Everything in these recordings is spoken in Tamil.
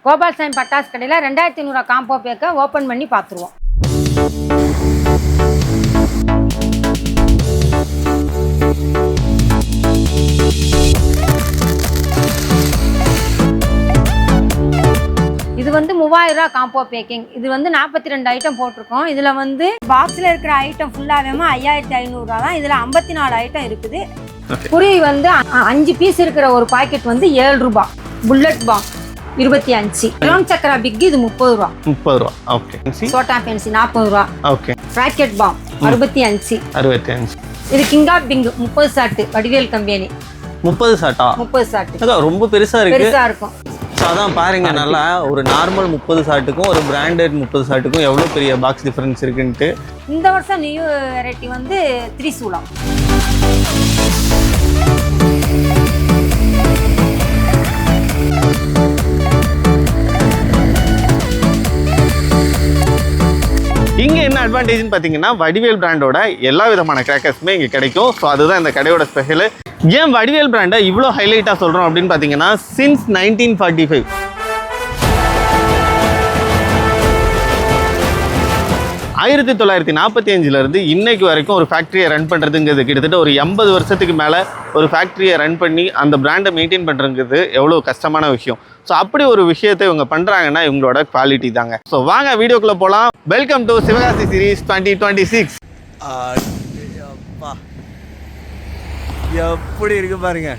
கோபால்சாமி பட்டாசு கடையில் 2500 காம்போ பேக்கை ஓப்பன் பண்ணி பார்த்துருவோம். இது வந்து 3000 காம்போ பேக்கிங். இது வந்து 42 ஐட்டம் போட்டிருக்கோம். இதில் வந்து பாக்ஸில் இருக்கிற ஐட்டம் ஃபுல்லாகவே 5500 தான். இதில் 54 ஐட்டம் இருக்குது. குறி வந்து 5 பீஸ் இருக்கிற ஒரு பாக்கெட் வந்து 7 ரூபாய். Bullet bomb 25. கிரவுண்ட் சக்கரா பிக் இது 30 ரூபா. 30 ரூபா. ஓகே. சோட்டா ஃபேன்சி 40 ரூபா. ஓகே. Rocket bomb 65. 65. இது கிங் ஆஃப் பிங் 30 சாட் வடிவேல் கம்பெனி. 30 சாட்டா? 30 சாட். அதான் ரொம்ப பெருசா இருக்கு. பெருசா இருக்கும். ஸோ அதான் பாருங்க, நல்லா ஒரு நார்மல் 30 சாட்டுக்கும் ஒரு பிராண்டட் 30 சாட்டுக்கும் எவ்வளோ பெரிய பாக்ஸ் டிஃபரன்ஸ் இருக்குன்ட்டு. இந்த வருஷம் நியூ வெரைட்டி வந்து திரிசூலம். இங்கே என்ன அட்வான்டேஜ்னு பார்த்தீங்கன்னா, வடிவேல் பிராண்டோட எல்லா விதமான கிராக்கர்ஸுமே இங்கே கிடைக்கும். ஸோ அதுதான் இந்த கடையோட ஸ்பெஷலு. ஏன் வடிவேல் பிராண்டை இவ்வளோ ஹைலைட்டாக சொல்கிறோம் அப்படின்னு பார்த்தீங்கன்னா, சின்ஸ் 1945 1945 இன்னைக்கு வரைக்கும் ஒரு ஃபேக்ட்ரியை ரன் பண்ணுறதுங்கிறது கிட்டத்தட்ட ஒரு 80 வருஷத்துக்கு மேலே ஒரு ஃபேக்ட்ரியை ரன் பண்ணி அந்த பிராண்டை மெயின்டைன் பண்ணுறதுங்கிறது எவ்வளோ கஷ்டமான விஷயம். ஸோ அப்படி ஒரு விஷயத்தை இவங்க பண்ணுறாங்கன்னா இவங்களோட குவாலிட்டி தாங்க. ஸோ வாங்க வீடியோக்குள்ளே போகலாம். Welcome to Sivakasi series 2026. எப்படி இருக்கு பாருங்க.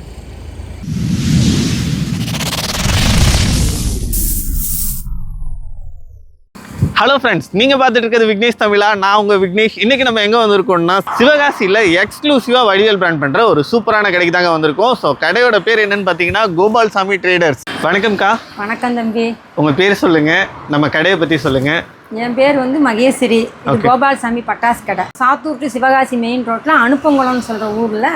ஹலோ ஃப்ரெண்ட்ஸ், நீங்கள் பார்த்துட்டு இருக்கிறது விக்னேஷ் தமிழா. நான் உங்கள் விக்னேஷ். இன்றைக்கி நம்ம எங்கே வந்திருக்கோம்னா, சிவகாசியில் எக்ஸ்க்ளூசிவாக வடிவேல் பிராண்ட் பண்ணுற ஒரு சூப்பரான கடைக்கு தாங்க வந்திருக்கோம். ஸோ கடையோட பேர் என்னன்னு பார்த்தீங்கன்னா, கோபால்சாமி ட்ரேடர்ஸ். வணக்கம்க்கா. வணக்கம் தம்பி. உங்கள் பேர் சொல்லுங்கள், நம்ம கடையை பற்றி சொல்லுங்கள். என் பேர் வந்து மகேஸ்வரி. இது கோபால்சாமி பட்டாசு கடை. சாத்தூர் டு சிவகாசி மெயின் ரோட்டில் அனுப்பங்குளம்னு சொல்கிற ஊரில்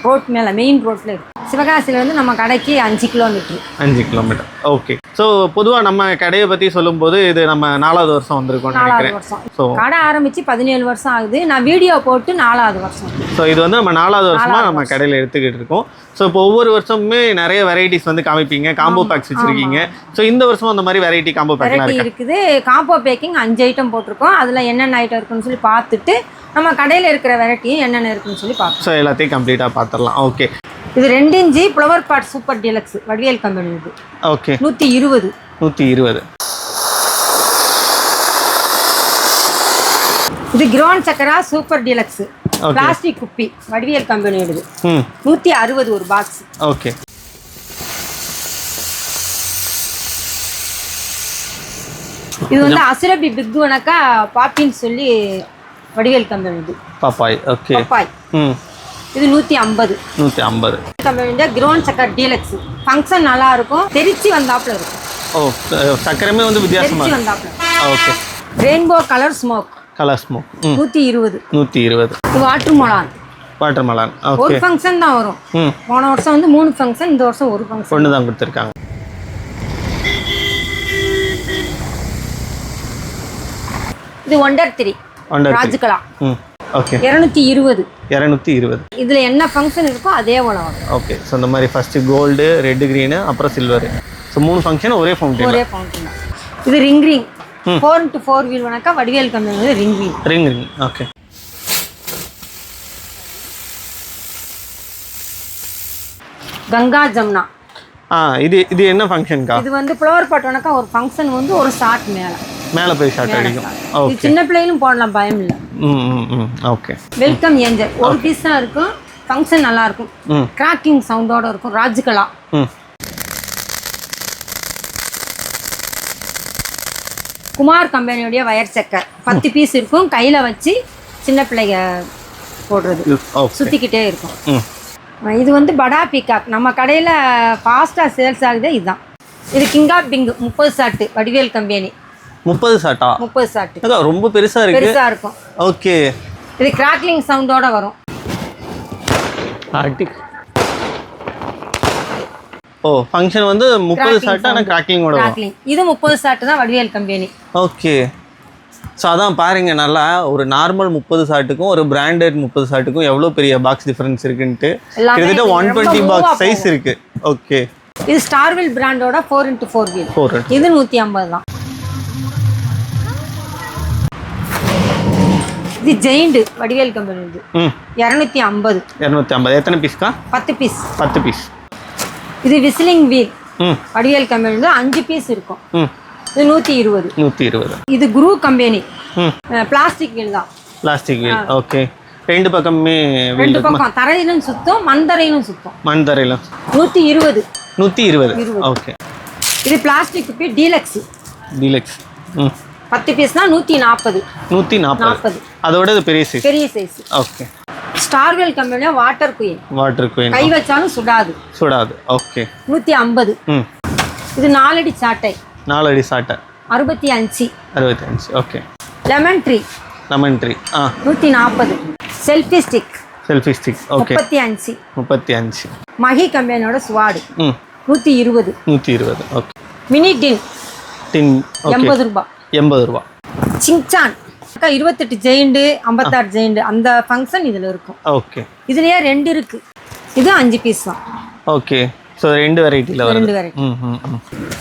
ரோட் மேலே மெயின் ரோட்டில் இருக்குது. சிவகாசிலேருந்து நம்ம கடைக்கு 5 கிலோமீட்டர். 5 கிலோமீட்டர். ஓகே. ஸோ பொதுவாக நம்ம கடையை பற்றி சொல்லும்போது இது நம்ம 4வது வருஷம் வந்திருக்கோம். 4வது வருஷம். ஸோ கடை ஆரம்பித்து 17 வருஷம் ஆகுது. நான் வீடியோ போட்டு 4வது வருஷம். ஸோ இது வந்து நம்ம 4வது வருஷமாக நம்ம கடையில் எடுத்துக்கிட்டு இருக்கோம். ஸோ இப்போ ஒவ்வொரு வருஷமுமே நிறைய வெரைட்டிஸ் வந்து காமிப்பீங்க, காம்போ பேக்ஸ் வச்சுருக்கீங்க. ஸோ இந்த வருஷம் அந்த மாதிரி வெரைட்டி காம்போ பேக் இருக்குது. காம்போ பேக்கிங் 5 ஐட்டம் போட்டிருக்கோம். அதில் என்னென்ன ஐட்டம் இருக்குன்னு சொல்லி பார்த்துட்டு நம்ம கடையில் இருக்கிற வெரைட்டியும் என்னென்ன இருக்குன்னு சொல்லி பார்ப்போம். ஸோ எல்லாத்தையும் கம்ப்ளீட்டாக பார்த்துடலாம். ஓகே. இது 2 inch flower pot super deluxe Vadivel company. இது ஓகே. 120. 120. இது கிரவுண்ட் சக்கரா சூப்பர் டீலக்ஸ் பிளாஸ்டிக் குப்பி வடிவேல் கம்பெனி. இது 160 ஒரு பாக்ஸ். ஓகே. இது வந்து அசுரபி பிக் வணக்கா பாப்பின்னு சொல்லி வடிவேல் கம்பெனி. இது பாப்பாய். ஓகே. பாப்பாய். இது 150. 150 company ground chakkar deluxe. Function நல்லா இருக்கும். தெரிச்சு வந்தாப்புல இருக்கும். ஓ, சக்கரமே வந்து வித்தியாசமா வந்தாப்புல. Okay. Rainbow colour smoke. Colour smoke 120. 120. இது வாட்டர் மலான். வாட்டர் மலான். ஓகே. ஒரு ஃபங்க்ஷன் தான் வரும். போன வருஷம் வந்து 3 ஃபங்க்ஷன், இந்த வருஷம் ஒரு ஃபங்க்ஷன். ஒன்று தான் கொடுத்துருக்காங்க. இது ஒண்டர் 3 ராஜ்கலா. ஓகே. 220. 220. இதுல என்ன ஃபங்க்ஷன் இருக்கோ அதே போல வரும். ஓகே. ஸோ இந்த மாதிரி ஃபர்ஸ்ட் கோல்டு, ரெட், கிரீனு, அப்புறம் சில்வர். ஸோ 3 ஃபங்க்ஷன் ஒரே ஃபவுண்டைன். ஒரே ஃபவுண்டைன். இது ரிங் 4x4 வீல் வணக்கா Vadivel company. Ring. Okay. Ganga Jamuna. இது என்ன ஃபங்க்ஷன்க்கா? இது வந்து ஃப்ளவர் பாட் வணக்கா ஒரு ஃபங்க்ஷன் வந்து ஒரு ஷாட் மேலே போய் ஷாட் அடிக்கும். ஓகே. சின்ன பிள்ளைகளும் போடலாம், பயம் இல்லை. ஓகே. வெல்கம் ஏஞ்சல் ஒரு பீஸ் தான் இருக்கும். ஃபங்க்ஷன் நல்லா இருக்கும். கிராக்கிங் சவுண்டோட இருக்கும். ராஜ்கலா. குமார் கம்பெனியோடைய வயர் சக்கர் 10 பீஸ் இருக்கும். கையில் வச்சு சின்ன பிள்ளைங்க போடுறது, சுற்றிக்கிட்டே இருக்கும். இது வந்து படா பீகாக். நம்ம கடையில் ஃபாஸ்ட்டாக சேல்ஸ் ஆகுது. இதுதான். இது கிங் ஆஃப் பிங் 30 சாட்டு வடிவேல் கம்பெனி. 30 சாட்டா? 30 சாட்டு. ரொம்ப பெருசாக இருக்கு. பெருசாக இருக்கும். ஓகே. இது கிராக்லிங் சவுண்டோட வரும். ஓ, ஃபங்க்ஷன் வந்து 30 சாட்டு ஆனால் கிராக்லிங்கோட வரும். இது 30 சாட்டு தான் வடிவேல் கம்பெனி. ஓகே. ஸோ அதான் பாருங்க, நல்லா ஒரு நார்மல் 30 சாட்டுக்கும் ஒரு பிராண்டட் 30 சாட்டுக்கும் எவ்வளோ பெரிய பாக்ஸ் டிஃபரன்ஸ் இருக்குன்ட்டு. கிட்டத்தட்ட 120 பாக்ஸ் சைஸ் இருக்கு. ஓகே. இது ஸ்டார்வில் பிராண்டோட 4x4 வீல். இது 150 தான். இது ஜெயிண்ட் வடிவேல் கம்பெனி. இது 250. 250 எத்தனை பீஸ்க்கா? 10 பீஸ். 10 பீஸ். இது whistling wheel Vadivel company. 5 piece இருக்கும். இது 120. 120. இது குரூ கம்பெனி பிளாஸ்டிக் வீல் தான். Plastic wheel. ஓகே. ரெண்டு பக்கமே ரெண்டு பக்கம் தரையிலும் சுத்தம் மண்தரையிலும் சுத்தம். மண்தரையிலும் 120. 120. ஓகே. இது பிளாஸ்டிக் குப்பி டீலக்ஸ். டீலக்ஸ் 10 பீஸ்னா 140. 140. அதோட இது பெரிய சைஸ். பெரிய சைஸ். ஓகே. ஸ்டார்வெல் கம்பெனில வாட்டர் குயின். Water queen. கை வச்சாலும் சுடாது. சுடாது. ஓகே. 150. இது 4 அடி சாட்டை. 4 அடி சாட்டை. 65. 65. Okay. Lemon tree. Lemon tree 140. Selfie stick. Selfie stick. Okay. 35. 35. Mahi கம்பெனியோட ஸ்வாட் 120. 120. ஓகே. மினி டின். டின் 80 ரூபாய். 80 ரூபாய். சிங்சான் 28 ஜெயிண்ட் 56 ஜெயிண்ட் அந்த ஃபங்க்ஷன் இதுல இருக்கும். ஓகே. இதுலயே 2 இருக்கு. இது 5 பீஸ் தான். ஓகே. சோ 2 வெரைட்டில வருது. 2 வெரைட்டி.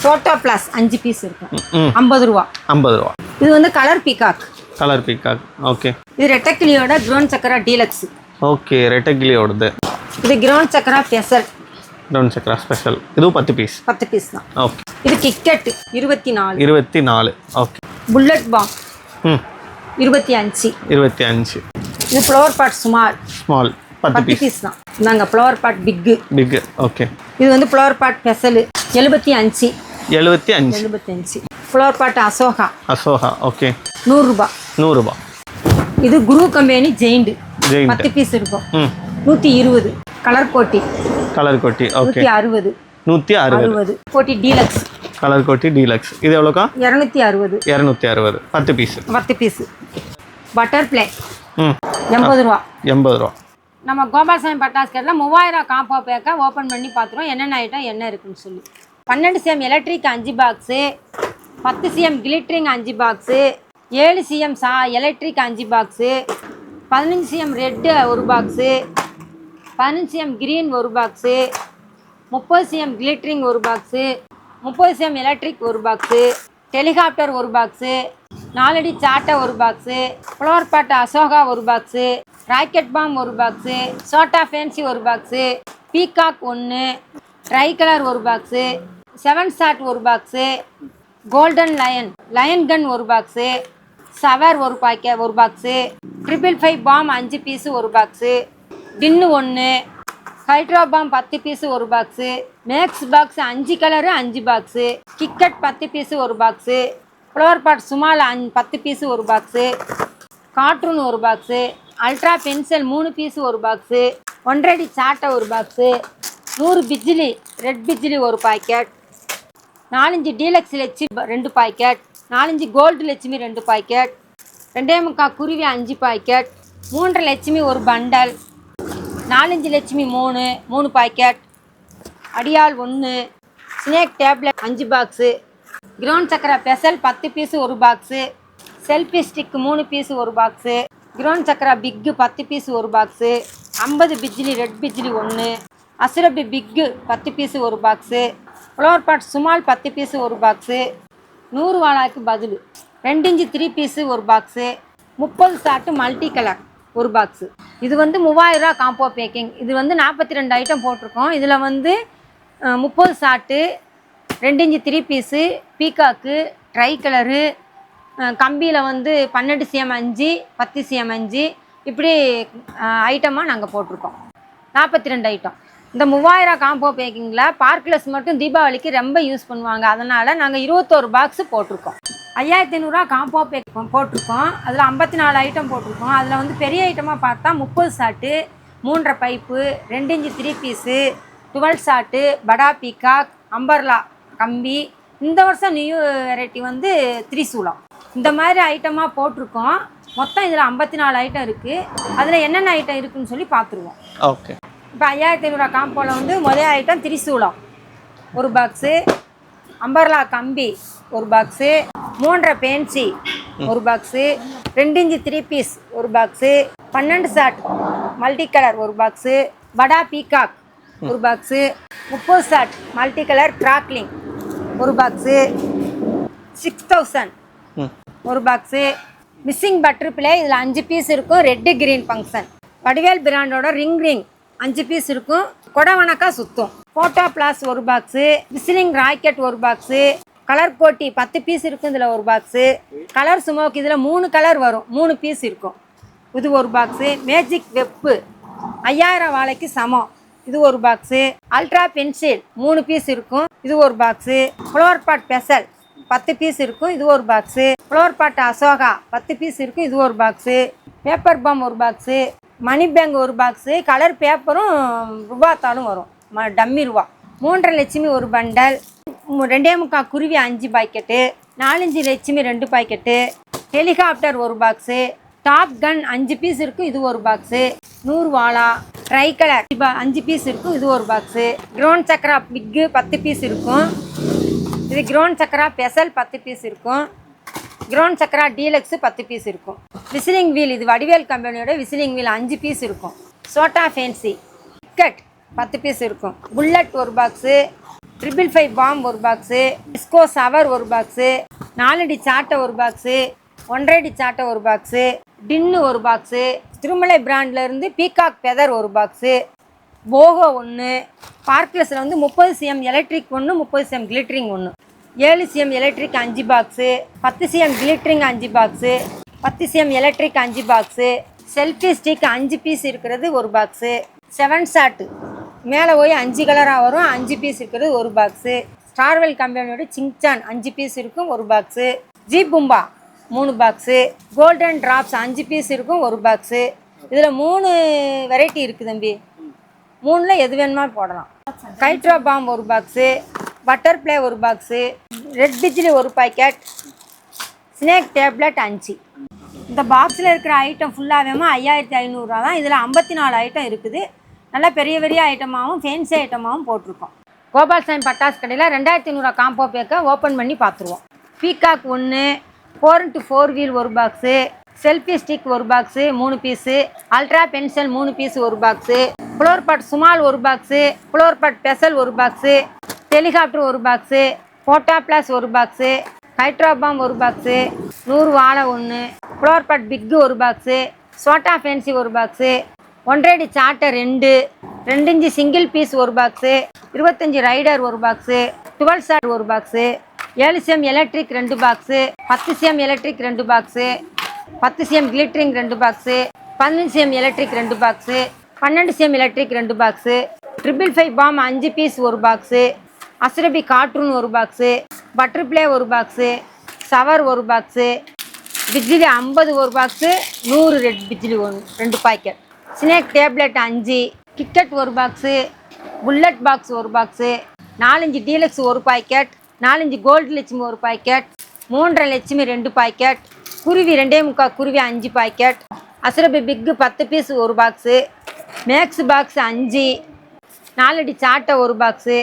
ஃபோட்டோ பிளஸ் 5 பீஸ் இருக்கும். 50 ரூபாய். 50 ரூபாய். இது வந்து colour peacock. Colour peacock. Okay. இது ரெட்டக்கிளியோட கிரவுன் சக்கரா டீலக்ஸ். ஓகே. ரெட்டக்கிளியோடது. இது கிரவுன் சக்கரா ஸ்பெஷல். கிரவுன் சக்கரா ஸ்பெஷல். இது 10 பீஸ். 10 பீஸ் தான். ஓகே. இது கிக்கெட் 24. 24. ஓகே. Bullet bomb 25. 25. இது flower pot small. Small 10 piece தான். நாங்க flower pot big. Big. Okay. இது வந்து flower pot special 75. 75. 75. Flower pot Ashoka. Ashoka. Okay. 100 ரூபாய். 100 ரூபாய். இது crew company giant. Giant 10 piece இருக்கும். 120. கலர் கோட்டி. கலர் கோட்டி. ஓகே. 160. 160. கோட்டி டீலக்ஸ். கலர் கோட்டி டீலக்ஸ். இது எவ்வளோக்கா? 260. 260. 10 பீஸ். 10 பீஸ். பட்டர்ஃப்ளை 80 ரூபா. 80 ரூபா. நம்ம கோபால்சாமி பட்டாஸ்கரில் 3000 காம்போ பேக்கை ஓப்பன் பண்ணி பார்த்துருவோம் என்னென்ன ஐட்டம் என்ன இருக்குன்னு சொல்லி. 12 CM electric 5 box, 10 CM glittering 5 box, 7 CM electric 5 box, 15 CM red 1 box, 15 CM green 1 box, 30 CM glittering 1 box, 30 CM electric 1 box, helicopter 1 box, 4 அடி சாட்டை 1 box, flower pot Ashoka 1 box, rocket bomb 1 box, சோட்டா fancy 1 box, peacock 1, tri colour 1 box, 7 shot 1 box, golden lion gun 1 box, shower 1 box, 555 bomb 5 piece 1 box, tin 1, hydro bomb 10 piece 1 box, max box 5 colour 5 box, கிக்கட் 10 piece 1 box, flower pot small 10 piece 1 box, cartoon 1 box, ultra pencil 3 piece 1 box, 1 அடி சாட்டை 1 box, 100 bijli red bijli 1 packet, 4 deluxe Lakshmi 2 packet, 4 gold Lakshmi 2 packet, 2.25 குருவி 5 packet, 3 Lakshmi 1 bundle, 4 Lakshmi 3 packet, அடியால் 1, snake tablet 5 box, ground chakra special 10 piece 1 box, selfie stick 3 piece 1 box, ground chakra big 10 piece 1 box, 50 bijli red bijli 1, அசுரபி big 10 piece 1 box, flower pot small 10 piece 1 box, 100 வாழாக்கு பதில் 2 inch 3 piece 1 box, 30 shot multi colour 1 box. இது வந்து 3000 ரூபா காம்போ பேக்கிங். இது வந்து 42 ஐட்டம் போட்டிருக்கோம். இதில் வந்து 30 shot, 2 inch 3 piece, peacock, tri colour, கம்பியில் வந்து 12 CM 5, 10 CM 5 இப்படி ஐட்டமாக நாங்கள் போட்டிருக்கோம். 42 ஐட்டம். இந்த 3000 காம்போ பேக்கிங்கில் பார்க்லெஸ் மட்டும் தீபாவளிக்கு ரொம்ப யூஸ் பண்ணுவாங்க. அதனால் நாங்கள் 21 பாக்ஸு போட்டிருக்கோம். 5500 காம்போ பேக் போட்டிருக்கோம். அதில் 54 ஐட்டம் போட்டிருக்கோம். அதில் வந்து பெரிய ஐட்டமாக பார்த்தா 30 shot, 3.5 pipe, 2 inch 3 piece, 12 shot, படா பீகாக், அம்பர்லா கம்பி. இந்த வருஷம் நியூ வெரைட்டி வந்து திரிசூலம். இந்த மாதிரி ஐட்டமாக போட்டிருக்கோம். மொத்தம் இதில் 54 ஐட்டம் இருக்குது. அதில் என்னென்ன ஐட்டம் இருக்குதுன்னு சொல்லி பார்த்துருவோம். ஓகே. இப்போ 5500 காம்போவில் வந்து முதல் ஐட்டம் திரிசூலம் 1 பாக்ஸு, அம்பர்லா கம்பி 1 பாக்ஸு, 3.5 பென்சி 1 box, 2 inch 3 piece 1 box, 12 shot multi colour 1 box, படா peacock 1 box, 30 shot multi colour crackling ஒரு பாக்ஸு 6000 ஒரு பாக்ஸு. மிஸ்ஸிங் பட்டர்ஃப்ளை இதில் 5 பீஸ் இருக்கும். Red green function. வடிவேல் பிராண்டோட ரிங் 5 பீஸ் இருக்கும். கொடவனக்கா சுத்தம். ஃபோட்டோ பிளாஸ் ஒரு பாக்ஸு. விசிலிங் ராக்கெட் ஒரு பாக்ஸு. கலர் கோட்டி 10 பீஸ் இருக்கும். இதில் ஒரு பாக்ஸு. கலர் ஸ்மோக் இதில் 3 கலர் வரும். 3 பீஸ் இருக்கும். இது ஒரு பாக்ஸு. மேஜிக் வெப்பு 5000 வாழைக்கு சமம். இது ஒரு பாக்ஸு. அல்ட்ரா பென்சில் 3 பீஸ் இருக்கும். இது ஒரு box. Flower pot special 10 piece இருக்கும். இது ஒரு box. Flower pot Ashoka 10 piece இருக்கும். இது ஒரு பாக்ஸு. பேப்பர் பம் ஒரு பாக்ஸு. மணி பேங்க் ஒரு பாக்ஸு. கலர் பேப்பரும் ரூபாத்தாலும் வரும். டம்மி ரூபா. 3.5 லட்சுமி ஒரு பண்டல். 2.25 குருவி 5 பாக்கெட்டு. 4-5 லட்சுமி 2 பாக்கெட்டு. ஹெலிகாப்டர் ஒரு பாக்ஸு. டாப் கன் 5 பீஸ் இருக்கும். இது ஒரு பாக்ஸு. 100 வாழா ட்ரை கலர் 5 பீஸ் இருக்கும். இது ஒரு box. Ground chakra big 10 piece இருக்கும். இது கிரவுண்ட் சக்கரா ஸ்பெஷல் 10 பீஸ் இருக்கும். கிரவுண்ட் சக்கரா டீலக்ஸு 10 பீஸ் இருக்கும். விசிலிங் வீல் இது வடிவேல் கம்பெனியோட விசிலிங் வீல் 5 பீஸ் இருக்கும். சோட்டா ஃபேன்சி டிக்கெட் 10 பீஸ் இருக்கும். புல்லட் ஒரு பாக்ஸு. 555 பாம் ஒரு பாக்ஸு. டிஸ்கோ சவர் ஒரு பாக்ஸு. 4 அடி சாட்டை ஒரு பாக்ஸு. 1.5 அடி சாட்டை ஒரு பாக்ஸு. டின்னு ஒரு பாக்ஸு. திருமலை பிராண்ட்லேருந்து பீகாக் ஃபெதர் ஒரு பாக்ஸு. போகோ 1. பார்க்லஸில் வந்து 30 cm electric 1, 30 cm glittering 1. 7 cm electric 5 box. 10 cm glittering 5 box. 10 cm electric 5 box. Selfie stick 5 piece இருக்கிறது ஒரு பாக்ஸு. 7 ஷாட்டு மேலே போய் 5 கலராக வரும். 5 பீஸ் இருக்கிறது ஒரு பாக்ஸு. ஸ்டார்வெல் கம்பெனியோட சிங்சான் 5 பீஸ் இருக்கும் ஒரு பாக்ஸு. ஜி பும்பா 3 பாக்ஸு. கோல்டன் ட்ராப்ஸ் 5 பீஸ் இருக்கும் ஒரு பாக்ஸு. இதில் 3 வெரைட்டி இருக்குது தம்பி. 3ல் எது வேணுமா போடலாம். கைட்ரோ பாம் ஒரு பாக்ஸு. பட்டர்ஃப்ளை ஒரு பாக்ஸு. ரெட் பிஜ்லி ஒரு பாக்கெட். Snake tablet 5. இந்த பாக்ஸில் இருக்கிற ஐட்டம் ஃபுல்லாகவே 5500 ரூபா தான். இதில் 54 ஐட்டம் இருக்குது. நல்லா பெரிய பெரிய ஐட்டமாகவும் ஃபேன்சி ஐட்டமாகவும் போட்டிருக்கோம். கோபால்சாமி பட்டாசு கடையில் 2500 காம்போ பேக்கை ஓப்பன் பண்ணி பார்த்துருவோம். பீகாக் 1. 4x4 வீல் ஒரு பாக்ஸு. செல்ஃபி ஸ்டிக் ஒரு box 3 piece. Ultra pencil 3 piece ஒரு பாக்ஸு. ஃப்ளோர் பாட் சுமால் ஒரு பாக்ஸு. ஃப்ளோர் பாட் ஸ்பெஷல் ஒரு பாக்ஸு. ஹெலிகாப்டர் ஒரு பாக்ஸு. ஃபோட்டோ பிளாஸ் ஒரு பாக்ஸு. ஹைட்ரோபாம் ஒரு பாக்ஸு. 100 வாழை 1. ஃப்ளோர் பாட் பிக்கு ஒரு பாக்ஸு. சோட்டா ஃபேன்சி ஒரு பாக்ஸு. 1.5 அடி சாட்டை 2. 2 இன்ச்சு சிங்கிள் பீஸ் ஒரு பாக்ஸு. 25 ரைடர் ஒரு பாக்ஸு. 12 ஷாட் ஒரு box. 7 cm electric 2 box. 10 cm electric 2 box. 10 cm glittering 2 box. 15 cm electric 2 box. 12 cm electric 2 box. 555 bomb 5 piece ஒரு பாக்ஸு. அஸ்ரபி கார்ட்டூன் ஒரு பாக்ஸு. பட்டர்ஃப்ளை ஒரு பாக்ஸு. சவர் ஒரு பாக்ஸு. பிஜ்லி 50 ஒரு பாக்ஸு. 100 ரெட் பிஜ்லி 2 பாக்கெட். Snake tablet 5. கிக்கெட் ஒரு பாக்ஸு. புல்லட் பாக்ஸ் ஒரு பாக்ஸு. 4-5 டீலக்ஸ் ஒரு பாக்கெட். 4-5 கோல்டு லட்சுமி ஒரு பாக்கெட். 3.5 லட்சுமி 2 பாக்கெட். குருவி 2.25 குருவி 5 பாக்கெட். அசுரபி பிக்கு 10 பீஸ் ஒரு பாக்ஸு. Max box 5. 4 அடி சாட்டை ஒரு பாக்ஸு.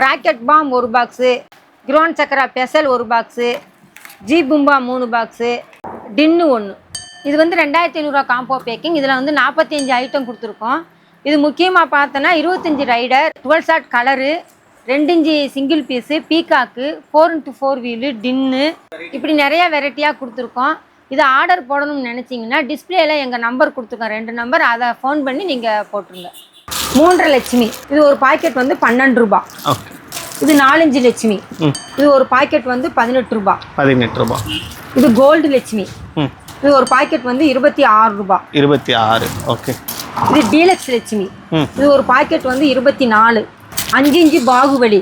ராக்கெட் பாம் ஒரு பாக்ஸு. கிரவுண்ட் சக்கரா ஸ்பெஷல் ஒரு பாக்ஸு. ஜி பும்பா 3 பாக்ஸு. டின்னு 1. இது வந்து 2500 காம்போ பேக்கிங். இதில் வந்து 45 ஐட்டம் கொடுத்துருக்கோம். இது முக்கியமாக பார்த்தோன்னா 25 rider 12 shot colour 2 inch single piece peacock 4x4 wheel tin இப்படி நிறைய வெரைட்டியாக கொடுத்துருக்கோம். இதை ஆர்டர் போடணும்னு நினச்சிங்கன்னா டிஸ்பிளேயில் எங்கள் நம்பர் கொடுத்துருக்கோம் 2 நம்பர். அதை ஃபோன் பண்ணி நீங்கள் போட்டுருங்க. 3.5 லட்சுமி இது ஒரு பாக்கெட் வந்து 12 ரூபா. இது 4-5 லட்சுமி இது ஒரு பாக்கெட் வந்து 18 ரூபா. 18 ரூபா. இது கோல்டு லட்சுமி இது ஒரு பாக்கெட் வந்து 26 ரூபா. 26. ஓகே. இது டீலக்ஸ் லட்சுமி இது ஒரு பாக்கெட் வந்து 24. 5 இன்ச்சு பாகுபலி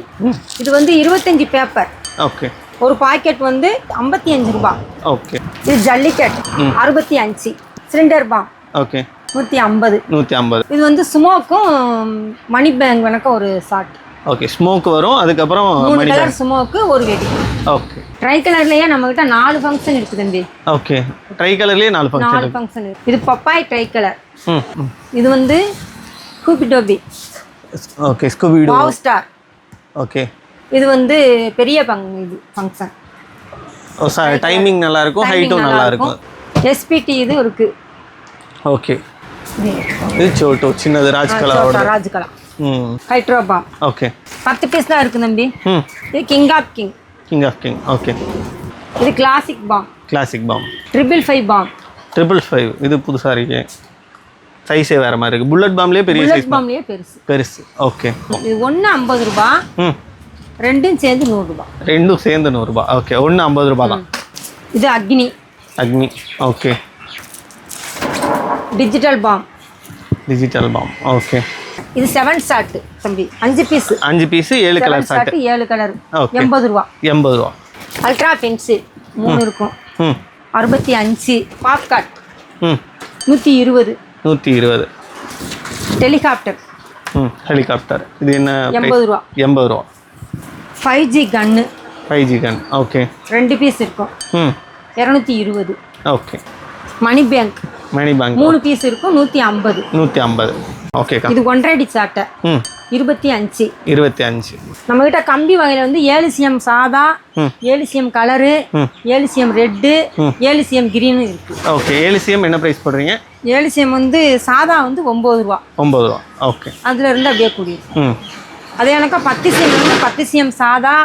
இது வந்து 25 பேப்பர். ஓகே. ஒரு பாக்கெட் வந்து 55 ரூபா. ஓகே. இது ஜல்லிக்கட் 65 சிலிண்டர் பாம். ஓகே. 150. இது வந்து ஸ்மோக்கும் மணி பேங்க் வணக்க ஒரு ஷாட். ஓகே. ஸ்மோக் வரும். அதுக்கப்புறம் மணி கலர் ஸ்மோக்கு ஒரு வெடி. ஓகே. ட்ரை கலர்லயே நம்மகிட்ட 4 ஃபங்க்ஷன் இருக்கு தம்பி. ஓகே. ட்ரை கலர்லயே 4 ஃபங்க்ஷன் இருக்கு. இது பப்பாய் ட்ரை கலர். இது வந்து Scooby Toby. Okay. Scooby Doo wow star. Okay. இது வந்து பெரிய இது ஃபங்க்ஷன். ஓ சார் டைமிங் நல்லா இருக்கும், ஹைட்டும் நல்லா இருக்கும். எஸ்பிடி இது இருக்கு. ஓகே. இது சோட்டோ சின்னது ராஜ்கலாவோட. Rajkala hydro bomb okay 10 piece தான் இருக்குது தம்பி. இது king of king. King of king okay. இது classic bomb. Classic bomb. 555 bomb. 555 இது புதுசாக இருக்கு. சைஸே வேறு மாதிரி இருக்குது. புல்லட் பாம்லேயே பெரிய சைஸ். புல்லட் பாம்லேயே பெருசு. ஓகே. இது ஒன்று 50 ரூபா. ரெண்டும் சேர்ந்து 100 ரூபா. ரெண்டும் சேர்ந்து 100 ரூபா. ஓகே. ஒன்று 50 ரூபா தான். இது Agni. Okay. Digital bomb. Okay. இது 7 ஷாட் தம்பி. 5 piece. 5 piece 7 colour shot. 7 colour. Okay. 80 ரூபா. 80 ரூபா. அல்ட்ரா பென்சில் 3 இருக்கும். 65. பாப்கார்ட் 120. ஹெலிகாப்டர். இது என்ன? 80 ரூபா. 80 ரூபா. 5G கன்னு. 5G கன். ஓகே. 2 பீஸ் இருக்கும். 220. ஓகே. மணி பேங்க். 3 பீஸ் இருக்கும். 150. ஓகே. இது 1.5 அடி சாட்டை. 25. நம்ம கிட்ட கம்பி வகையில வந்து 7CM சாதா, 7CM colour, 7CM red, 7CM green இருக்கு. ஓகே. 7CM என்ன பிரைஸ் போடுறீங்க? 7CM வந்து சாதா வந்து 9 ரூபா. ஓகே. அதுல இருந்து அப்படியே கூடி. அதே எனக்கு 10CM வந்து 10CM சாதா,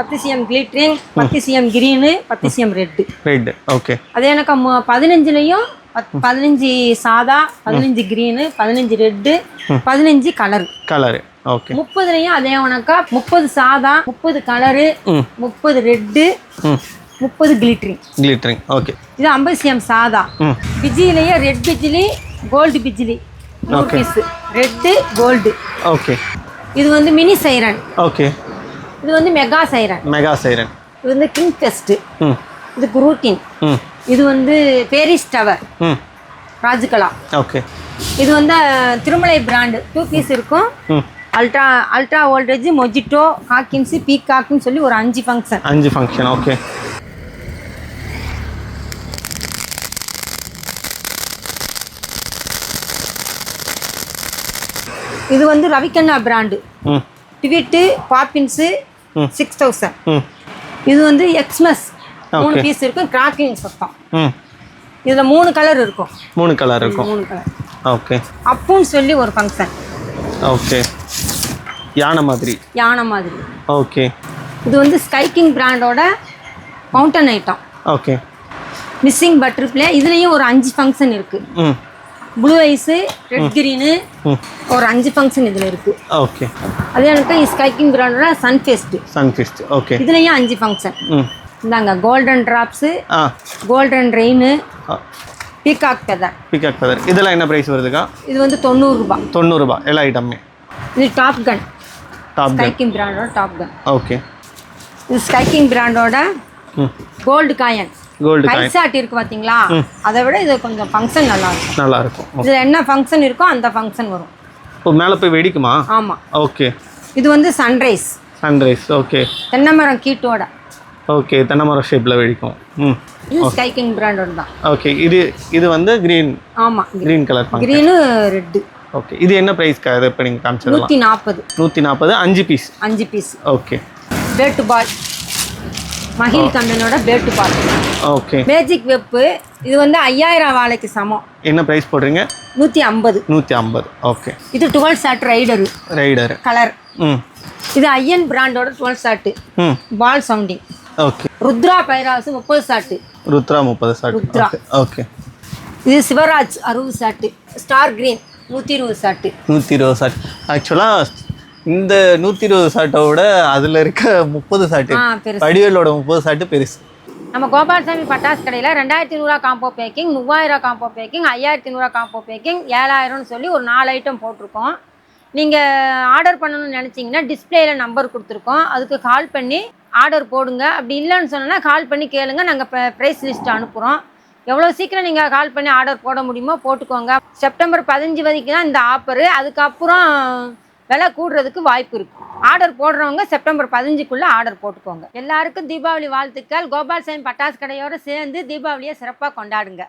10CM glittering, 10CM green, 10CM red. Okay. அதே எனக்கு 15லயும் 15 சாதா, 15 கிரீனு, 15 ரெட்டு, 15 கலரு. ஓகே. 30லயும் அதே உனக்கா 30 சாதா, 30 கலரு, 30 ரெட்டு, 30 கிளிட்டரிங். ஓகே. இது 50CM சாதா. பிஜிலேயே ரெட் பிஜிலி, கோல்டு பிஜிலி 100 பீஸ். Red gold. ஓகே. இது வந்து மினி சைரன். ஓகே. இது வந்து மெகா சைரன். இது வந்து கிங் பெஸ்ட். இது குரூட்டின். இது வந்து பேரிஸ் டவர். ராஜ்கலா. ஓகே. இது வந்து திருமலை பிராண்டு 2 பீஸ் இருக்கும். அல்ட்ரா வோல்டேஜ், மொஜிட்டோ, ஹாக்கின்ஸ், பீகாக்னு சொல்லி ஒரு 5 ஃபங்க்ஷன். ஓகே. இது வந்து ரவிகண்ணா பிராண்டு. டிவிட்டு பாப்பின்ஸு 6000. இது வந்து எக்ஸ்மஸ் 3 பீஸ் இருக்கும். கிராக்கிங் சத்தம். இதுல 3 கலர் இருக்கும். 3 கலர். ஓகே. அப்புன்னு சொல்லி ஒரு ஃபங்க்ஷன். ஓகே. யானை மாதிரி. ஓகே. இது வந்து ஸ்கைக்கிங் பிராண்டோட fountain item. Okay. Missing butterfly. இதுலயும் ஒரு 5 ஃபங்க்ஷன் இருக்கு. ப்ளூ ஐஸ், ரெட் கிரீனு, ஒரு 5 ஃபங்க்ஷன் இதுல இருக்கு. ஓகே. அதே எனக்கு ஸ்கைக்கிங் பிராண்டோட சன்ஃபெஸ்ட். ஓகே. இதுலயும் 5 ஃபங்க்ஷன். இந்தாங்க golden drops, golden rain, peacock feather. இதெல்லாம் என்ன பிரைஸ் வருதுக்கா? இது வந்து 90 ரூபா எல்லா ஐட்டமே. இது டாப் கன். ஸ்கைக்கிங் பிராண்டோட டாப் கன். ஓகே. இது ஸ்கைக்கிங் பிராண்டோட கோல்டு காயின். கைசாட் இருக்கு பாத்தீங்களா? அதை விட இது கொஞ்சம் ஃபங்க்ஷன் நல்லா இருக்கும். இதுல என்ன ஃபங்க்ஷன் இருக்கோ அந்த ஃபங்க்ஷன் வரும். ஓ, மேல போய் வெடிக்குமா? ஆமா. ஓகே. இது வந்து சன்ரைஸ். ஓகே. தென்னைமரம் கீட்டோட. ஓகே. தென்னைமரம் ஷேப்ல வெடிக்கும். இது ஸ்கைக்கிங் பிராண்டோட தான். ஓகே. இது வந்து கிரீன். ஆமா, green colour. Green red. Okay. இது என்ன பிரைஸ்க்கா? இது இப்போ நீங்க காமிச்சதெல்லாம் 140. 5 பீஸ். ஓகே. Bat ball. மஹில் கம்பெனியோட bat ball. Okay. Magic web. இது வந்து 5000 வாழைக்கு சமம். என்ன பிரைஸ் போடுறீங்க? 150. ஓகே. இது 12 ஷாட் ரைடர் கலர். இது ஐயன் பிராண்டோட 12 shot ball sounding. Okay. Rudra pyros 30 shot. Okay. இது Sivaraj 60 shot. Star green 120 shot. ஆக்சுவலாக இந்த 120 ஷாட்டோட அதில் இருக்க 30 ஷாட்டு வடிவேலோட 30 ஷாட்டு பெருசு. நம்ம கோபால்சாமி பட்டாசு கடையில் 2200 combo packing, 3000 combo packing, 5100 combo packing, 7000ன்னு சொல்லி ஒரு 4 ஐட்டம் போட்டிருக்கோம். நீங்கள் ஆர்டர் பண்ணணும்னு நினச்சிங்கன்னா டிஸ்பிளேயில் நம்பர் கொடுத்துருக்கோம். அதுக்கு கால் பண்ணி ஆர்டர் போடுங்க. அப்படி இல்லைன்னு சொன்னால் கால் பண்ணி கேளுங்க. நாங்கள் ப்ரைஸ் லிஸ்ட்டு அனுப்புகிறோம். எவ்வளோ சீக்கிரம் நீங்கள் கால் பண்ணி ஆர்டர் போட முடியுமோ போட்டுக்கோங்க. செப்டம்பர் 15 வரைக்கும் தான் இந்த ஆஃபரு. அதுக்கப்புறம் விலை கூடுறதுக்கு வாய்ப்பு இருக்குது. ஆர்டர் போடுறவங்க செப்டம்பர் 15க்குள்ளே ஆர்டர் போட்டுக்கோங்க. எல்லாருக்கும் தீபாவளி வாழ்த்துக்கள். கோபால்சாமி பட்டாசு கடையோடு சேர்ந்து தீபாவளியை சிறப்பாக கொண்டாடுங்க.